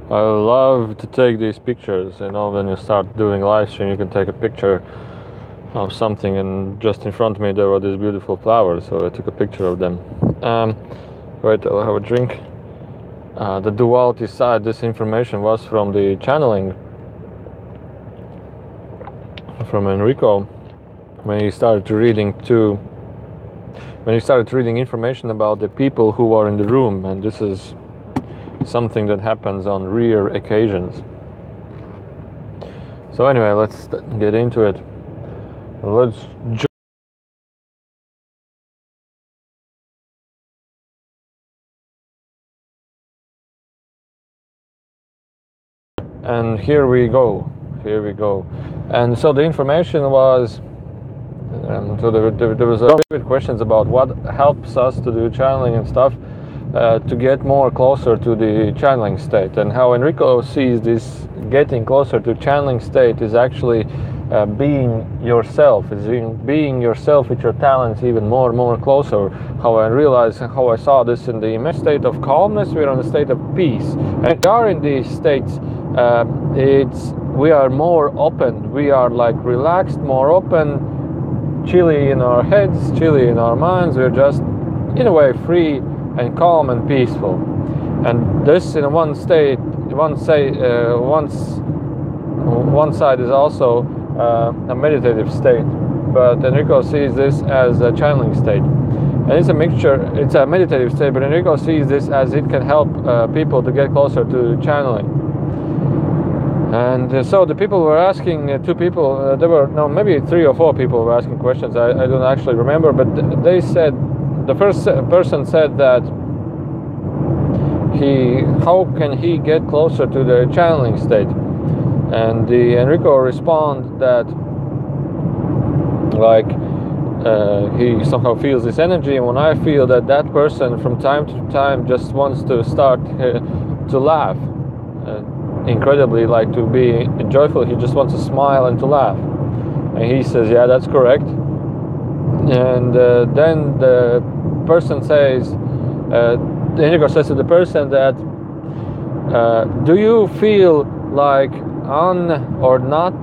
I love to take these pictures. When you start doing live stream, you can take a picture of something, and just in front of me there were these beautiful flowers, so I took a picture of them. Wait, I'll have a drink. The duality side, this information was from the channeling from Enrico when he started reading information about the people who are in the room, and this is something that happens on rare occasions. So anyway, let's get into it. Let's and here we go. And so the information was, so there was a lot of questions about what helps us to do channeling and stuff, to get more closer to the channeling state, and how Enrico sees this getting closer to channeling state is actually being yourself, being yourself with your talents even more closer. How I realized, how I saw this in the immense state of calmness, we're in a state of peace, and we are in these states. We are more open, we are like relaxed, more open, chilly in our heads, chilly in our minds. We're just in a way free and calm and peaceful. And this in one state, one side is also a meditative state, but Enrico sees this as a channeling state. And it's a mixture, it's a meditative state, but Enrico sees this as it can help people to get closer to channeling. And so the people were asking, there were maybe 3 or 4 people were asking questions. I don't actually remember, but they said, the first person said that how can he get closer to the channeling state? And the Enrico respond that he somehow feels this energy, and when I feel that person from time to time just wants to start to laugh. Incredibly, like to be joyful, he just wants to smile and to laugh. And he says, yeah, that's correct. And then the person says, the Enrico says to the person that, do you feel like or not,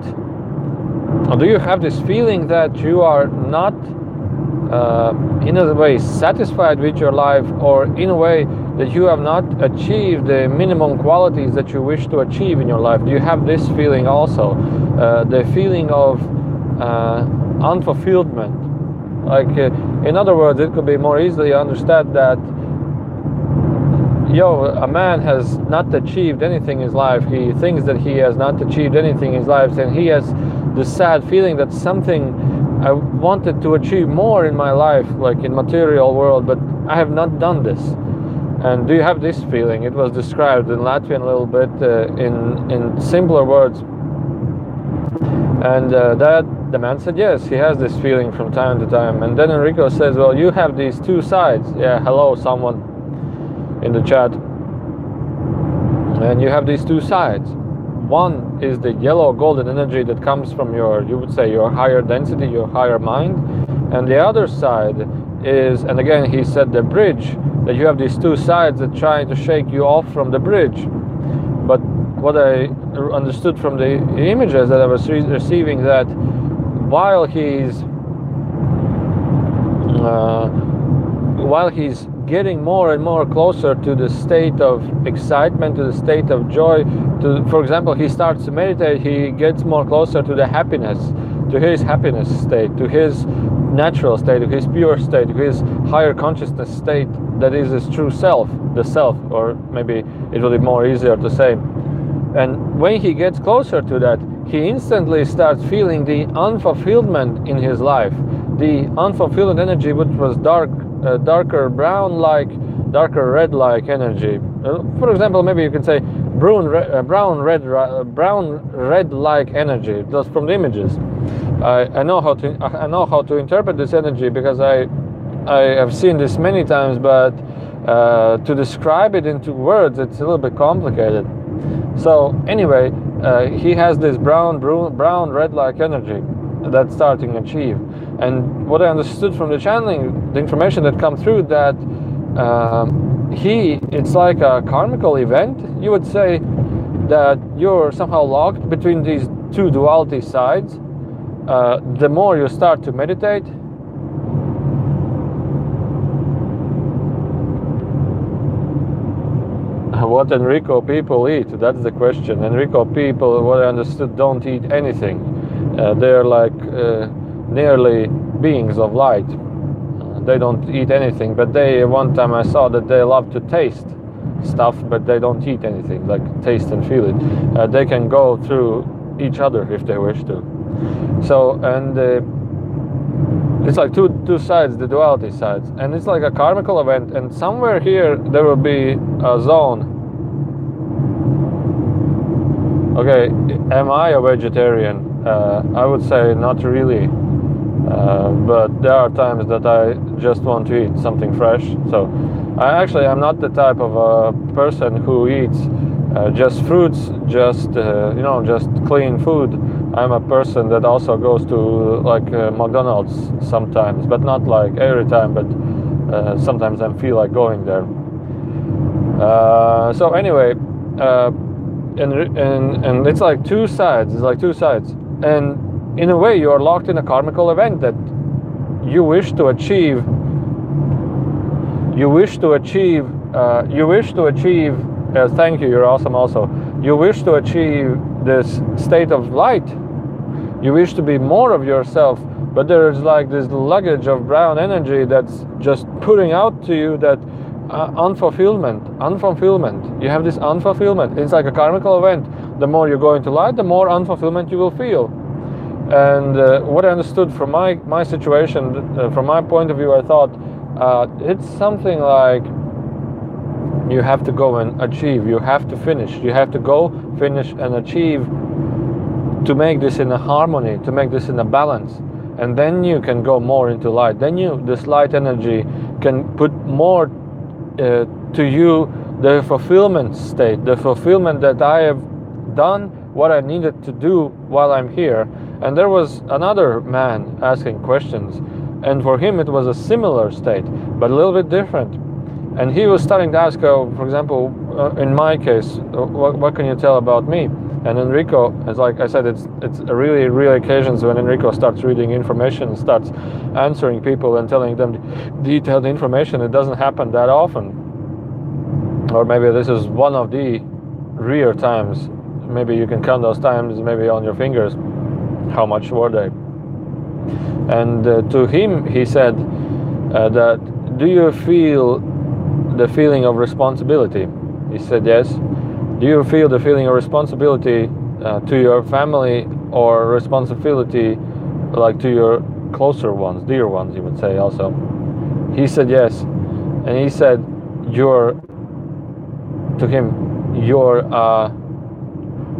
or do you have this feeling that you are not in a way satisfied with your life, or in a way that you have not achieved the minimum qualities that you wish to achieve in your life? Do you have this feeling also? The feeling of unfulfillment. In other words, it could be more easily understood that a man has not achieved anything in his life. He thinks that he has not achieved anything in his life, and he has this sad feeling that something I wanted to achieve more in my life, like in material world, but I have not done this. And do you have this feeling? It was described in Latvian a little bit in simpler words. And that the man said yes, he has this feeling from time to time. And then Enrico says, well, you have these 2 sides. Yeah, hello, someone in the chat. And you have these 2 sides. One is the yellow golden energy that comes from you would say your higher density, your higher mind. And the other side is, and again he said the bridge, that you have these 2 sides that trying to shake you off from the bridge. But what I understood from the images that I was receiving, that while he's getting more and more closer to the state of excitement, to the state of joy, for example, he starts to meditate, he gets more closer to the happiness, to his happiness state, to his natural state, to his pure state, to his higher consciousness state, that is his true self, the self, or maybe it will be more easier to say. And when he gets closer to that, he instantly starts feeling the unfulfillment in his life, the unfulfilled energy, which was darker brown-like, darker red-like energy. For example, maybe you can say brown red-like energy. Just from the images, I know how to interpret this energy, because I have seen this many times, but to describe it into words, it's a little bit complicated. So anyway, he has this brown red-like energy that's starting to achieve. And what I understood from the channeling, the information that come through, that it's like a karmical event, you would say, that you're somehow locked between these two duality sides, the more you start to meditate, what Enrico people eat? That's the question. Enrico people, what I understood, don't eat anything. They're like nearly beings of light. They don't eat anything, but one time I saw that they love to taste stuff, but they don't eat anything, like taste and feel it. They can go through each other if they wish to. So, and it's like two sides, the duality sides, and it's like a karmical event, and somewhere here there will be a zone. Okay, am I a vegetarian? I would say not really, but there are times that I just want to eat something fresh. So I'm not the type of a person who eats just fruits, just just clean food. I'm a person that also goes to like McDonald's sometimes, but not like every time, but sometimes I feel like going there. So anyway, and it's like two sides. It's like two sides, and in a way, you are locked in a karmical event that you wish to achieve. You wish to achieve. You wish to achieve. Thank you. You're awesome. Also, you wish to achieve this state of light. You wish to be more of yourself, but there's like this luggage of brown energy that's just putting out to you that unfulfillment. You have this unfulfillment. It's like a karmical event. The more you go into light, the more unfulfillment you will feel. And what I understood from my situation, from my point of view, I thought it's something like you have to go and achieve. You have to finish. You have to go, finish, and achieve to make this in a harmony, to make this in a balance. And then you can go more into light. Then this light energy can put more to you the fulfillment state, the fulfillment that I have done what I needed to do while I'm here. And there was another man asking questions, and for him it was a similar state, but a little bit different. And he was starting to ask, for example, in my case, what can you tell about me? And Enrico, as like I said, it's really rare occasions when Enrico starts reading information, starts answering people and telling them detailed information. It doesn't happen that often. Or maybe this is one of the rare times. Maybe you can count those times maybe on your fingers. How much were they? And to him, he said that, do you feel the feeling of responsibility? He said, yes. Do you feel the feeling of responsibility to your family, or responsibility like to your closer ones, dear ones, you would say also? He said, yes. And he said, to him,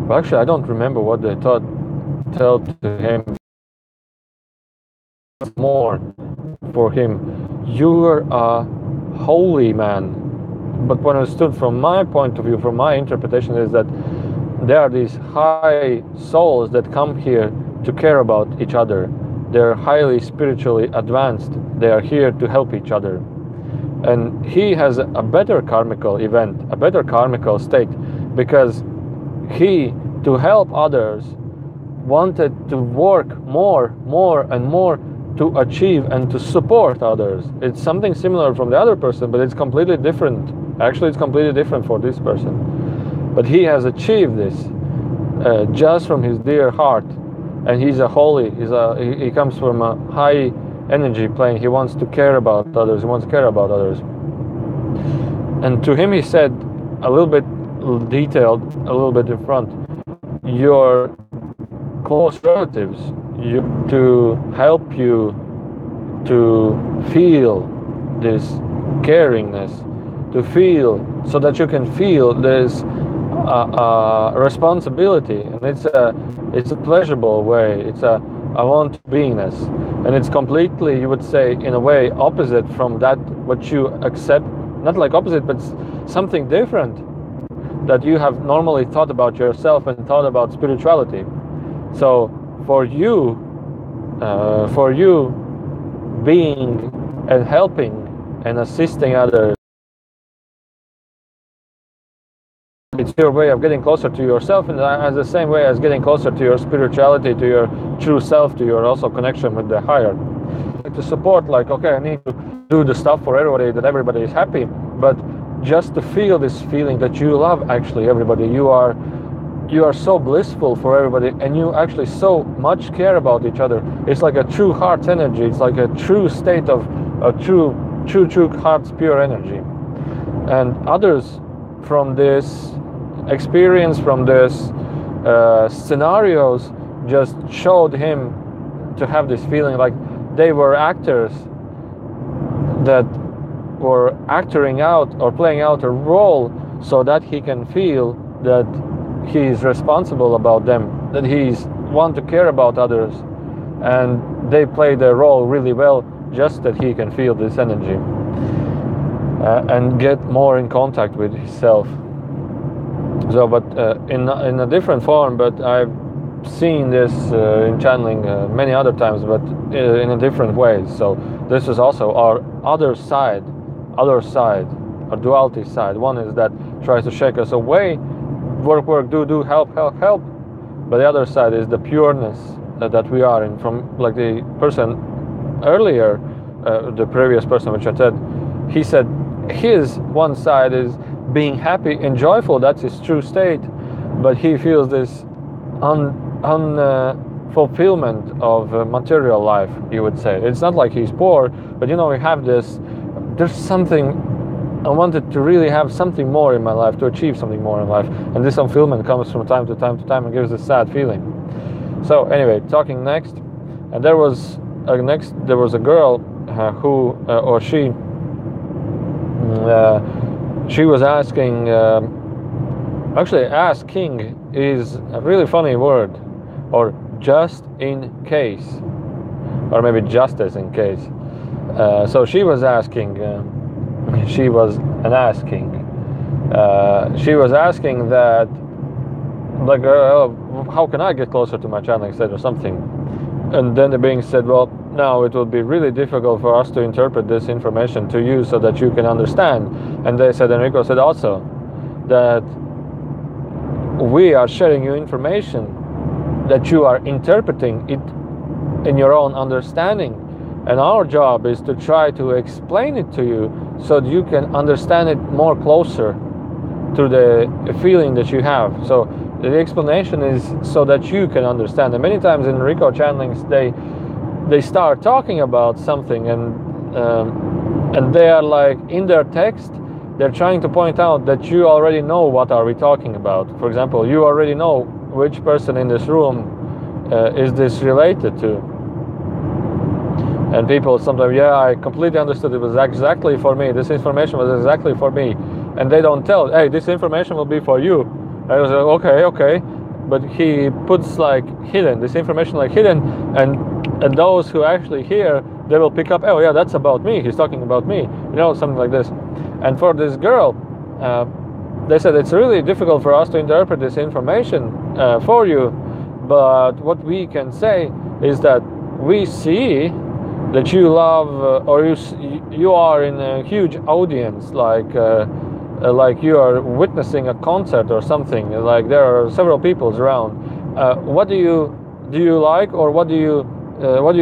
well, actually, I don't remember what they tell to him. More for him, you're a holy man. But what I understood from my point of view, from my interpretation, is that there are these high souls that come here to care about each other. They're highly spiritually advanced. They are here to help each other. And he has a better karmical event, a better karmical state, because he, to help others, wanted to work more and more to achieve and to support others. It's something similar from the other person, but it's completely different. Actually, it's completely different for this person. But he has achieved this just from his dear heart, and he's a holy. He comes from a high energy plane. He wants to care about others. He wants to care about others. And to him, he said, a little bit detailed, a little bit in front, your close relatives, to help you to feel this caringness, to feel, so that you can feel this responsibility, and it's a pleasurable way. It's a I want beingness, and it's completely, you would say, in a way opposite from that what you accept. Not like opposite, but something different that you have normally thought about yourself and thought about spirituality. So for you being and helping and assisting others It's your way of getting closer to yourself, and as the same way as getting closer to your spirituality, to your true self, to your also connection with the higher. To support, like, okay, I need to do the stuff for everybody, that everybody is happy, but just to feel this feeling that you love actually everybody, you are so blissful for everybody, and you actually so much care about each other. It's like a true heart energy. It's like a true state of a true heart's pure energy. And others from this experience, from this scenarios, just showed him to have this feeling like they were actors that were acting out or playing out a role, so that he can feel that he's responsible about them, that he's want to care about others, and they play their role really well, just that he can feel this energy and get more in contact with himself. So, but in a different form, but I've seen this in channeling many other times, but in a different ways. So this is also our other side, our duality side. One is that tries to shake us away, work, do, help. But the other side is the pureness that we are in. From like the person earlier, the previous person which I said, he said his one side is being happy and joyful. That's his true state, but he feels this unfulfillment of material life, you would say. It's not like he's poor, but we have this, there's something, I wanted to really have something more in my life, to achieve something more in life, and this unfulfillment comes from time to time and gives a sad feeling. So anyway, talking next, and there was a girl who or she was asking, actually asking is a really funny word, or just in case, or maybe just as in case. So she was asking, she was asking that, like, how can I get closer to my channeling state or something? And then the being said, well, now it will be really difficult for us to interpret this information to you so that you can understand. And they said, Enrico said also, that we are sharing you information that you are interpreting it in your own understanding, and our job is to try to explain it to you so that you can understand it more closer to the feeling that you have. So the explanation is so that you can understand. And many times in Enrico channelings, they start talking about something, and they are like, in their text, they're trying to point out that you already know what are we talking about. For example, you already know which person in this room is this related to. And people sometimes, yeah, I completely understood, it was exactly for me, this information was exactly for me. And they don't tell, hey, this information will be for you. I was like, okay. But he puts like hidden, this information like hidden, and those who actually hear, they will pick up, oh yeah, that's about me, he's talking about me, something like this. And for this girl, they said it's really difficult for us to interpret this information for you, but what we can say is that we see that you love, or you are in a huge audience, like you are witnessing a concert or something, like there are several people around. What do you like, or what do you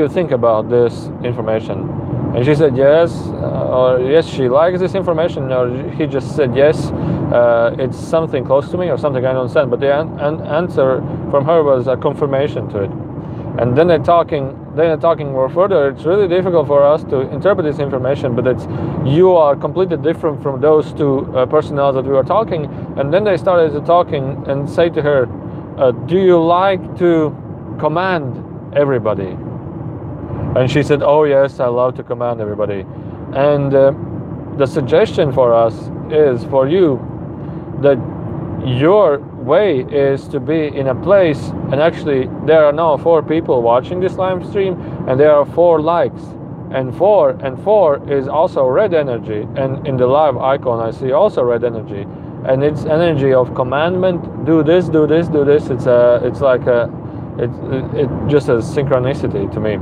think about this information? And she said yes, or yes, she likes this information, or he just said yes, it's something close to me, or something I don't understand. But the answer from her was a confirmation to it. And then they're talking more further. It's really difficult for us to interpret this information, but you are completely different from those two personalities that we were talking. And then they started talking and say to her, do you like to command everybody? And she said, oh yes, I love to command everybody. And the suggestion for us is for you that your way is to be in a place, and actually there are now 4 people watching this live stream, and there are 4 likes, and 4 is also red energy, and in the live icon I see also red energy, and it's energy of commandment. Do this. It's like it just a synchronicity to me.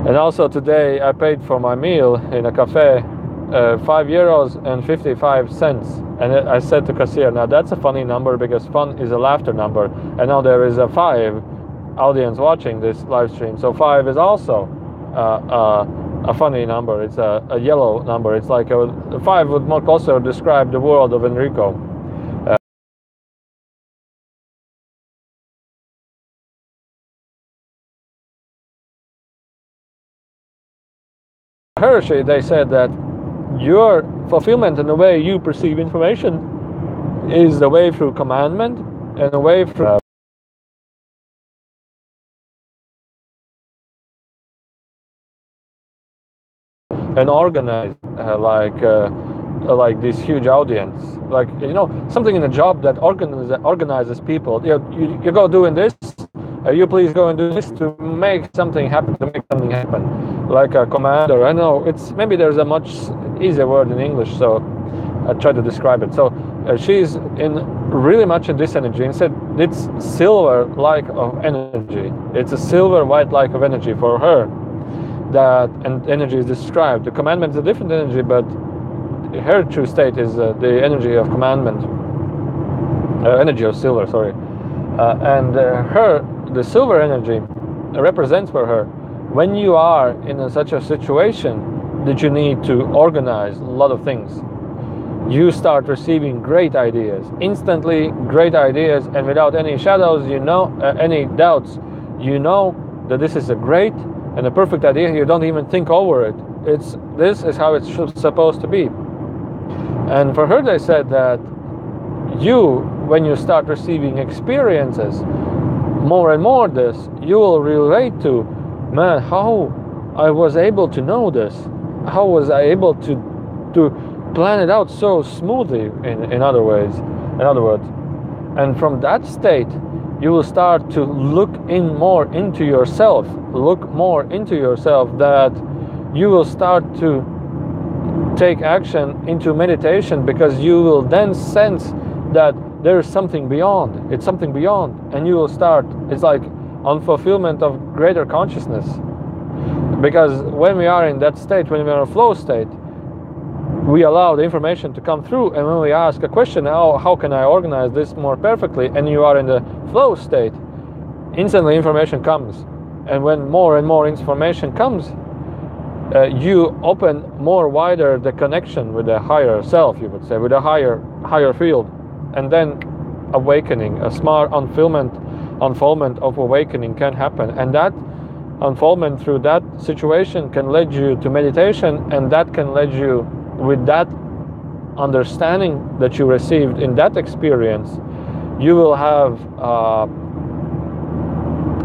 And also today I paid for my meal in a cafe, €5 and 55 cents. And I said to cashier, now that's a funny number because fun is a laughter number, and now there is a 5 audience watching this live stream, so 5 is also a funny number. It's a yellow number. It's like a 5 would more closer describe the world of Enrico. Hershey, they said that your fulfillment and the way you perceive information is the way through commandment and the way through and organize like this huge audience, like something in a job that organizes people. You go doing this, you please go and do this to make something happen, like a commander. I know maybe there's a much easier word in English, so I try to describe it. So she's really much in this energy. Instead, it's silver like of energy. It's a silver white like of energy for her. That and energy is described. The commandment is a different energy, but her true state is the energy of commandment, energy of silver. Sorry, and the silver energy represents for her when you are in such a situation that you need to organize a lot of things. You start receiving great ideas instantly, great ideas, and without any shadows, any doubts, that this is a great and a perfect idea. You don't even think over it. This is how it's supposed to be. And for her, they said that when you start receiving experiences, more and more you will relate to, man, how I was able to know this. How was I able to plan it out so smoothly? In other words, and from that state, you will start to look more into yourself. That you will start to take action into meditation, because you will then sense that there is something beyond. It's something beyond, and you will start. It's like unfulfillment of greater consciousness. Because when we are in that state, when we are in a flow state, we allow the information to come through, and when we ask a question, how can I organize this more perfectly, and you are in the flow state, instantly information comes. And when more and more information comes, you open more wider the connection with the higher self, you would say, with a higher field, and then awakening, a smart unfoldment of awakening can happen, and that unfoldment through that situation can lead you to meditation, and that can lead you, with that understanding that you received in that experience, you will have,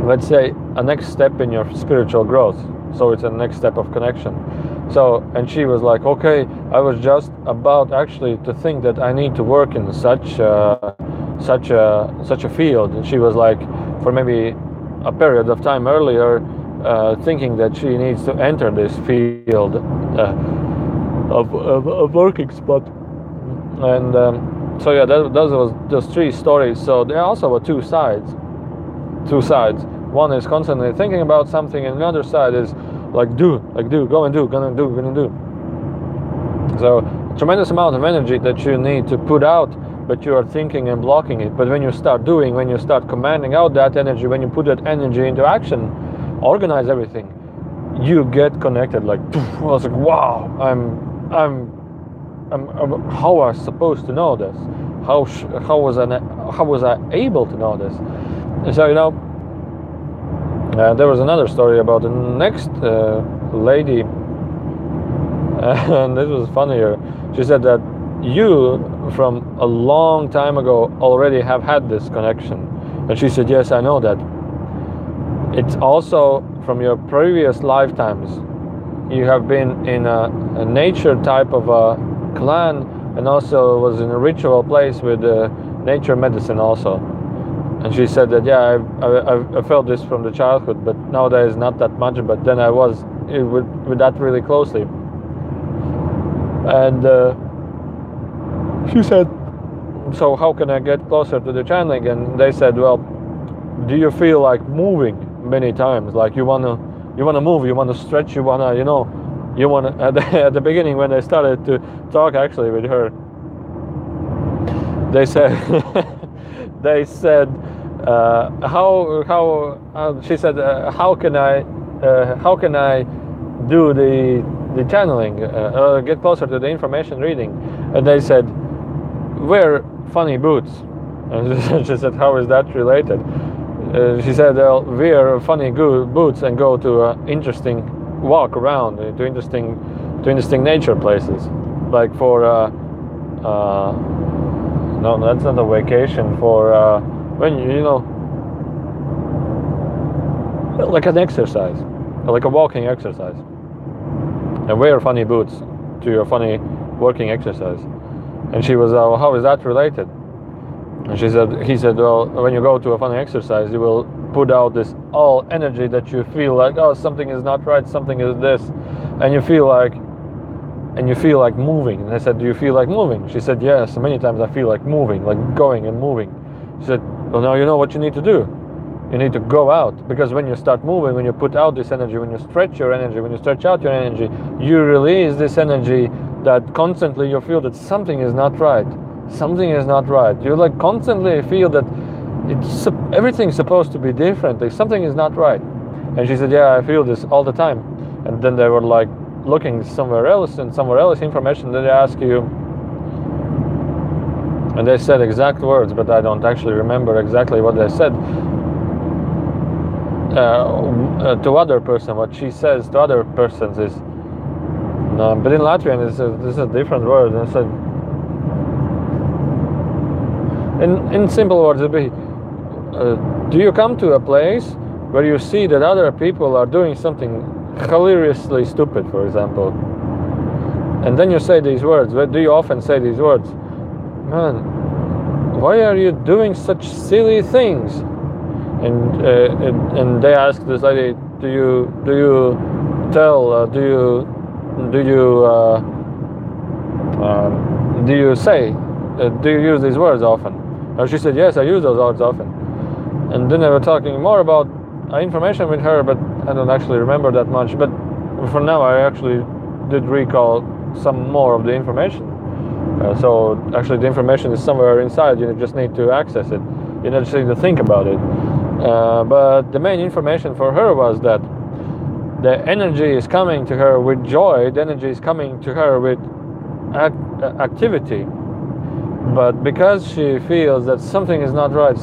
let's say, a next step in your spiritual growth. So it's a next step of connection. So, and she was like, okay, I was just about actually to think that I need to work in such a field. And she was like, for maybe a period of time earlier, thinking that she needs to enter this field of working spot. And so yeah, those was those 3 stories. So there also were two sides. One is constantly thinking about something, and the other side is like do, go and do, gonna do. So a tremendous amount of energy that you need to put out, but you are thinking and blocking it. But when you start doing, when you start commanding out that energy, when you put that energy into action, organize everything, you get connected. Like I was like, wow, I'm how was I supposed to know this? How was I able to know this? And so there was another story about the next lady, and this was funnier. She said that you, from a long time ago, already have had this connection. And she said, yes, I know that. It's also from your previous lifetimes. You have been in a nature type of a clan, and also was in a ritual place with nature medicine also. And she said that, yeah, I felt this from the childhood, but nowadays not that much, but then I was with that really closely. And she said, so how can I get closer to the channeling? And they said, well, do you feel like moving many times? Like you wanna move, you wanna stretch, you wanna, you want to, at the beginning when they started to talk actually with her, they said they said she said how can I do the channeling, get closer to the information reading, and they said wear funny boots. And she said, how is that related? She said, wear funny boots and go to an interesting walk around, to interesting nature places, like for no, that's not a vacation, for when you know, like an exercise, like a walking exercise, and wear funny boots to your funny working exercise. And she was, how is that related? And he said, well, when you go to a funny exercise, you will put out this all energy that you feel like, oh, something is not right, something is this, and you feel like moving. And I said, do you feel like moving? She said, yes, many times I feel like moving, like going and moving. She said, well, now you know what you need to do. You need to go out, because when you start moving, when you put out this energy, when you stretch your energy, when you stretch out your energy, you release this energy that constantly you feel that something is not right. Something is not right. You like constantly feel that everything's supposed to be different. Like something is not right. And she said, yeah, I feel this all the time. And then they were like looking somewhere else information. Then they ask you, and they said exact words, but I don't actually remember exactly what they said. To other person, what she says to other persons is, no, but in Latvian this is a different word. And I said, in simple words, it'd be, do you come to a place where you see that other people are doing something hilariously stupid, for example, and then you say these words? Do you often say these words? Man, why are you doing such silly things? And they asked this lady, do you use these words often? And she said, yes, I use those words often. And then they were talking more about information with her, but I don't actually remember that much. But for now, I actually did recall some more of the information. So actually the information is somewhere inside. You just need to access it. You just need to think about it. But the main information for her was that the energy is coming to her with joy. The energy is coming to her with activity. But because she feels that something is not right,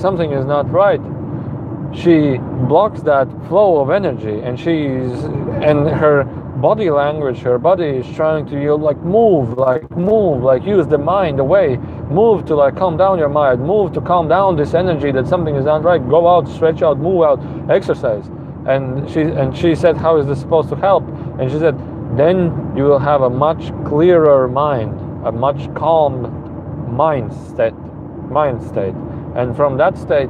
she blocks that flow of energy, and her body language, her body is trying to move, use the mind away, move to calm down your mind, move to calm down this energy that something is not right, go out, stretch out, move out, exercise. And she said, how is this supposed to help? And she said, then you will have a much clearer mind, a much calm mind state, and from that state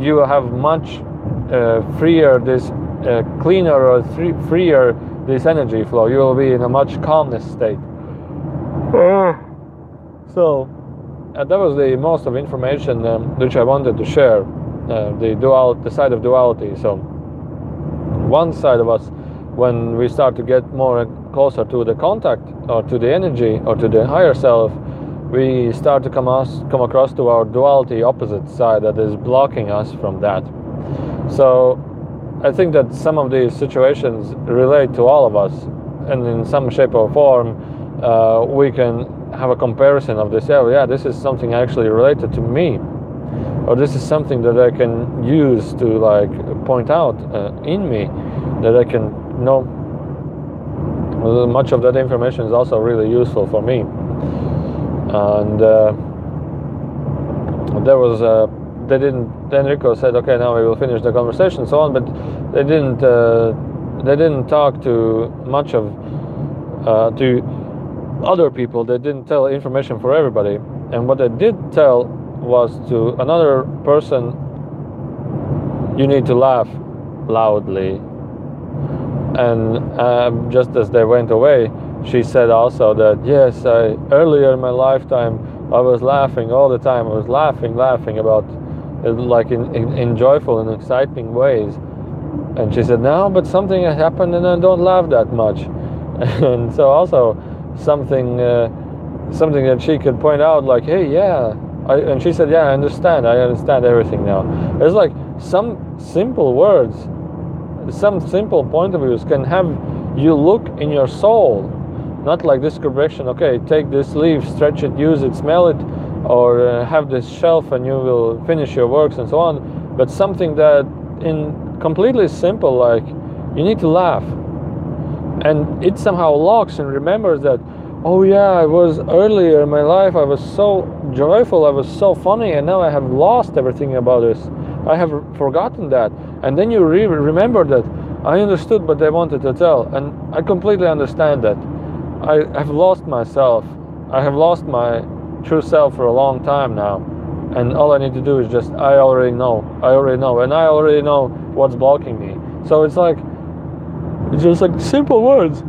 you will have much freer this cleaner or freer this energy flow. You will be in a much calmness state. So that was the most of information which I wanted to share. The side of duality. So one side of us, when we start to get more closer to the contact or to the energy or to the higher self, we start to come across to our duality opposite side that is blocking us from that. So I think that some of these situations relate to all of us, and in some shape or form we can have a comparison of this. Yeah, this is something actually related to me, or this is something that I can use to point out in me, that I can know. Well, much of that information is also really useful for me. And there was they didn't. Then Rico said, "Okay, now we will finish the conversation," and so on. But they didn't talk to much of to other people. They didn't tell information for everybody. And what they did tell was to another person, you need to laugh loudly. And just as they went away, she said also that, yes, earlier in my lifetime, I was laughing all the time. I was laughing about in joyful and exciting ways. And she said, no, but something has happened and I don't laugh that much. And so also something something that she could point out, like, hey, yeah, and she said, yeah, I understand everything now. It's like some simple words, some simple point of views can have you look in your soul, not like this correction, okay, take this leaf, stretch it, use it, smell it, or have this shelf and you will finish your works and so on, but something that in completely simple, like you need to laugh, and it somehow locks and remembers that, oh yeah, I was earlier in my life, I was so joyful, I was so funny, and now I have lost everything about this. I have forgotten that. And then you remember that I understood what they wanted to tell, and I completely understand that. I have lost myself. I have lost my true self for a long time now. And all I need to do is just, I already know, and I already know what's blocking me. So it's just like simple words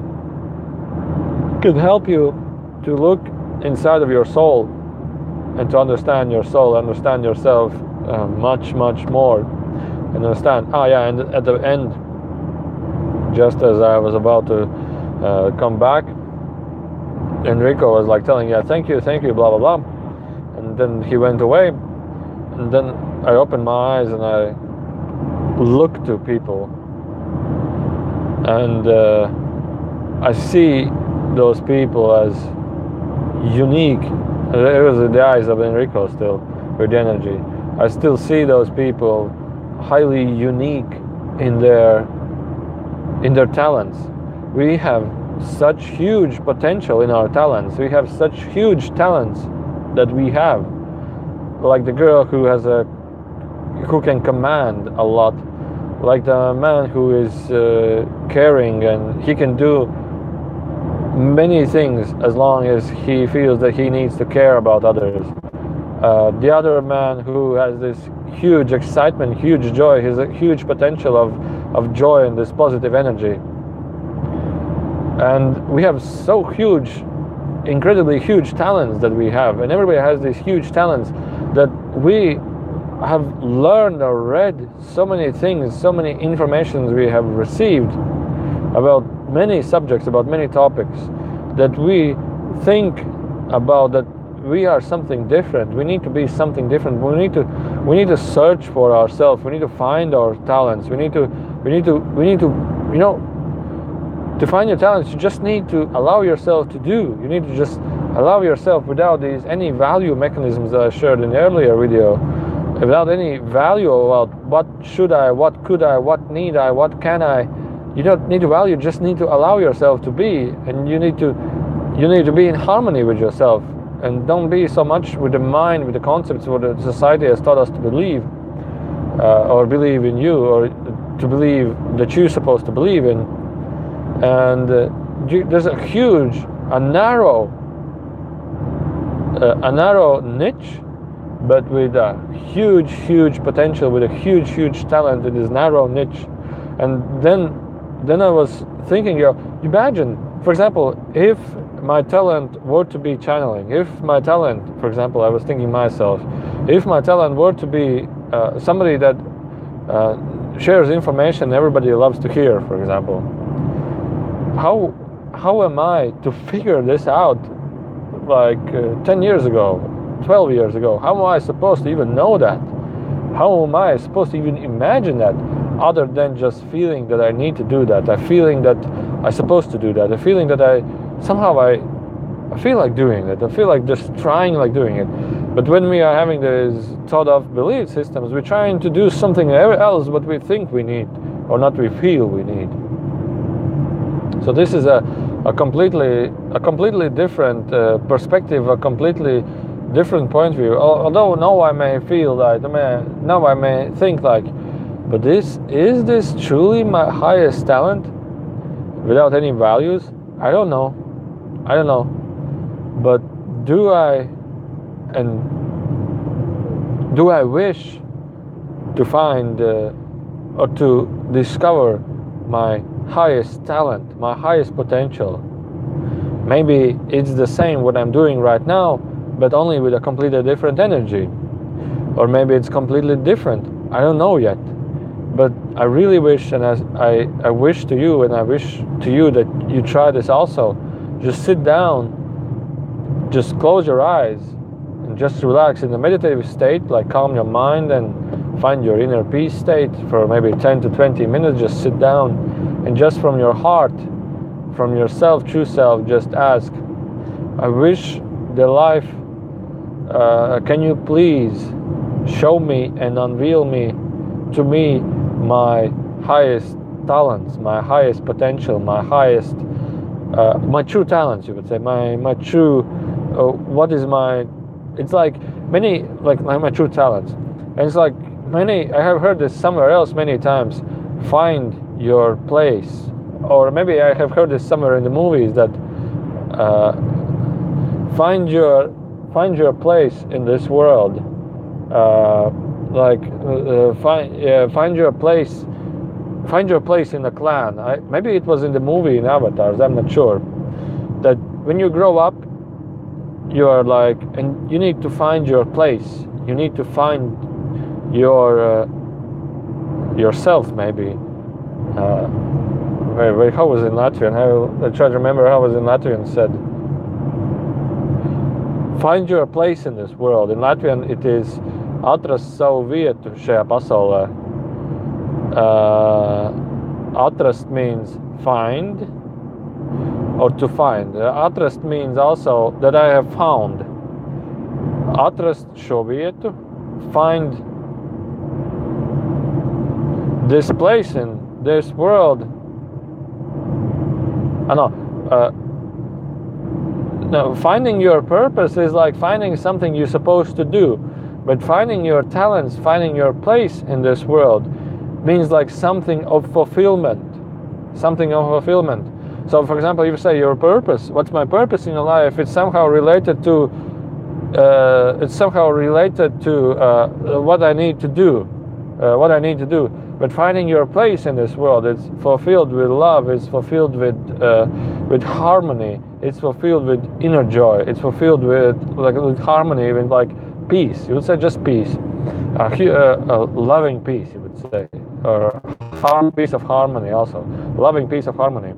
can help you to look inside of your soul and to understand your soul, understand yourself much more, and understand. And at the end, just as I was about to come back, Enrico was like telling, yeah, thank you, blah blah blah, and then he went away, and then I opened my eyes and I looked to people, and I see those people as unique. It was in the eyes of Enrico still, with the energy. I still see those people highly unique in their talents. We have such huge potential in our talents. We have such huge talents that we have. Like the girl who can command a lot. Like the man who is caring, and he can do many things as long as he feels that he needs to care about others. The other man who has this huge excitement, huge joy, has a huge potential of joy and this positive energy. And we have so huge, incredibly huge talents that we have, and everybody has these huge talents that we have learned or read so many things, so many informations we have received about many subjects, about many topics, that we think about that we are something different. We need to be something different. We need to search for ourselves. We need to find our talents. We need to to find your talents. You just need to allow yourself to do. You need to just allow yourself without any value mechanisms that I shared in the earlier video, without any value about what should I, what could I, what need I, what can I. You don't need to value, you just need to allow yourself to be, and you need to be in harmony with yourself, and don't be so much with the mind, with the concepts what the society has taught us to believe, or believe in you, or to believe that you're supposed to believe in. And there's a narrow niche, but with a huge potential, with a huge talent in this narrow niche. And then I was thinking, imagine, for example, if my talent were to be channeling, if my talent, for example, I was thinking myself, if my talent were to be somebody that shares information everybody loves to hear, for example, how am I to figure this out like 10 years ago, 12 years ago? How am I supposed to even know that? How am I supposed to even imagine that, other than just feeling that I need to do that, a feeling that I'm supposed to do that, a feeling that I feel like doing it, I feel like just trying like doing it. But when we are having these thought of belief systems, we're trying to do something else what we think we need, or not we feel we need. So this is a completely different perspective, a completely different point of view. Although now I may feel that, now I may think like, but is this truly my highest talent without any values? I don't know. But do I wish to find or to discover my highest talent, my highest potential? Maybe it's the same what I'm doing right now, but only with a completely different energy. Or maybe it's completely different. I don't know yet. But I really wish, and I wish to you, and I wish to you that you try this also. Just sit down, just close your eyes, and just relax in the meditative state, like calm your mind and find your inner peace state for maybe 10 to 20 minutes. Just sit down and just from your heart, from yourself, true self, just ask, I wish the life, can you please show me and unveil to me my highest talents, my highest potential, my highest, my true talents, you would say, my true, what is my, it's like many, like my true talents. And it's like many, I have heard this somewhere else many times, find your place. Or maybe I have heard this somewhere in the movies that find your place in this world. Find your place. Find your place in the clan. Maybe it was in the movie in Avatars. I'm not sure. That when you grow up, you are like, and you need to find your place. You need to find your yourself. Maybe. Wait, how was it in Latvian? I try to remember how it was in Latvian said. Find your place in this world. In Latvian it is atrast savu vietu šajā pasaulē. Atrast means find or to find. Atrast means also that I have found. Atrast šo vietu, find this place in this world. No, finding your purpose is like finding something you're supposed to do, but finding your talents, finding your place in this world means like something of fulfillment. So for example, you say your purpose, what's my purpose in your life? It's somehow related to what I need to do. But finding your place in this world, it's fulfilled with love, it's fulfilled with harmony, it's fulfilled with inner joy, it's fulfilled with harmony, with like peace. You would say just peace, loving peace, you would say, or peace of harmony also, loving peace of harmony.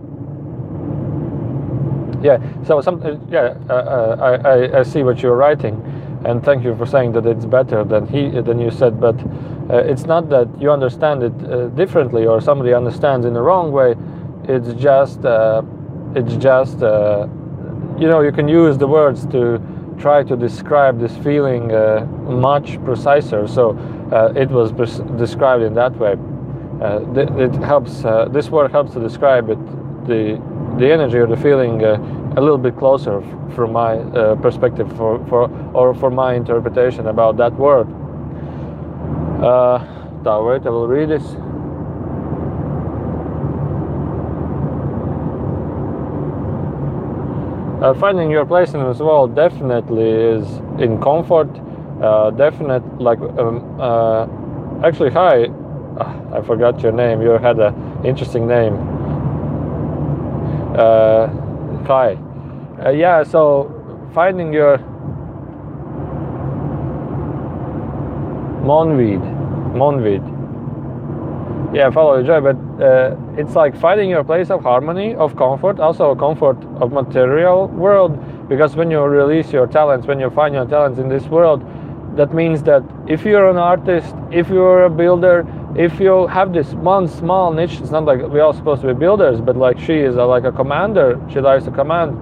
Yeah. So I see what you're writing, and thank you for saying that it's better than you said. But it's not that you understand it differently or somebody understands in the wrong way. It's just you can use the words to try to describe this feeling much preciser. So it was described in that way. It helps. This word helps to describe it. The energy or the feeling a little bit closer from my perspective for my interpretation about that word. Wait, I will read this. Finding your place in this world definitely is in comfort. Actually, hi. I forgot your name. You had an interesting name. Hi. Yeah, so finding your Monvid. Yeah, follow your joy, but it's like finding your place of harmony, of comfort, also a comfort of material world, because when you release your talents, when you find your talents in this world, that means that if you're an artist, if you're a builder, if you have this one small niche, it's not like we're all supposed to be builders, but like she is like a commander, she likes to command.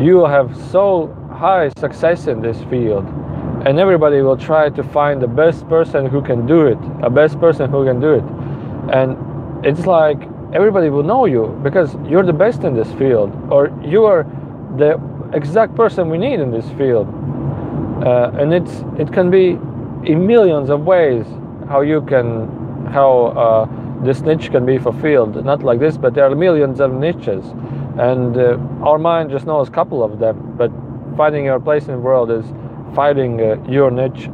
You will have so high success in this field, and everybody will try to find the best person who can do it, and it's like everybody will know you because you're the best in this field, or you are the exact person we need in this field. And it can be in millions of ways how this niche can be fulfilled. Not like this, but there are millions of niches, and our mind just knows a couple of them. But finding your place in the world is finding your niche.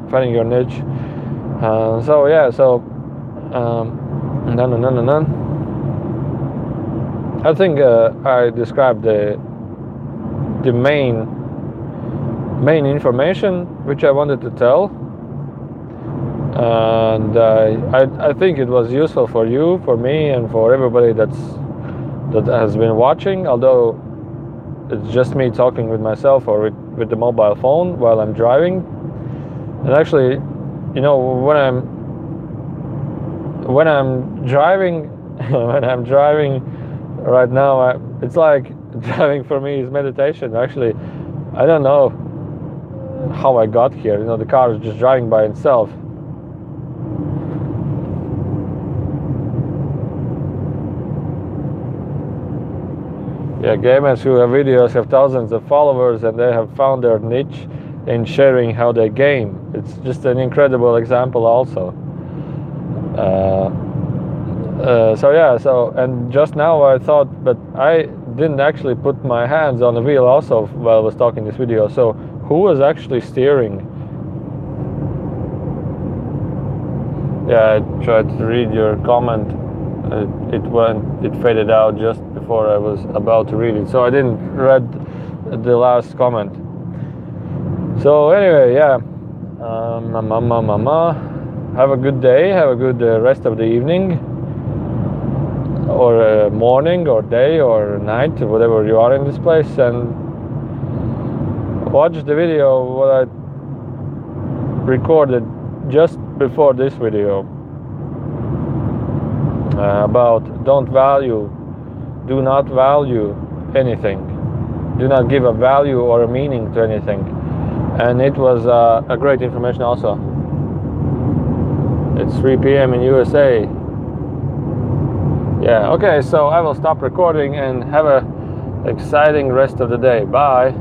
I think I described the main information which I wanted to tell. and I think it was useful for you, for me, and for everybody that has been watching, although it's just me talking with myself or with the mobile phone while I'm driving. And actually, you know, when I'm driving when I'm driving right now, it's like driving for me is meditation. Actually, I don't know how I got here. You know, the car is just driving by itself. Yeah, gamers who have videos have thousands of followers, and they have found their niche in sharing how they game. It's just an incredible example also. So yeah, and just now I thought, but I didn't actually put my hands on the wheel also while I was talking this video. So who was actually steering? Yeah, I tried to read your comment. It faded out just before I was about to read it, so I didn't read the last comment. So anyway, yeah, have a good day, have a good rest of the evening, or morning, or day, or night, whatever you are in this place, and watch the video what I recorded just before this video about do not value anything, do not give a value or a meaning to anything, and it was a great information also. It's 3 p.m. in USA. Yeah, okay, so I will stop recording and have a exciting rest of the day. Bye.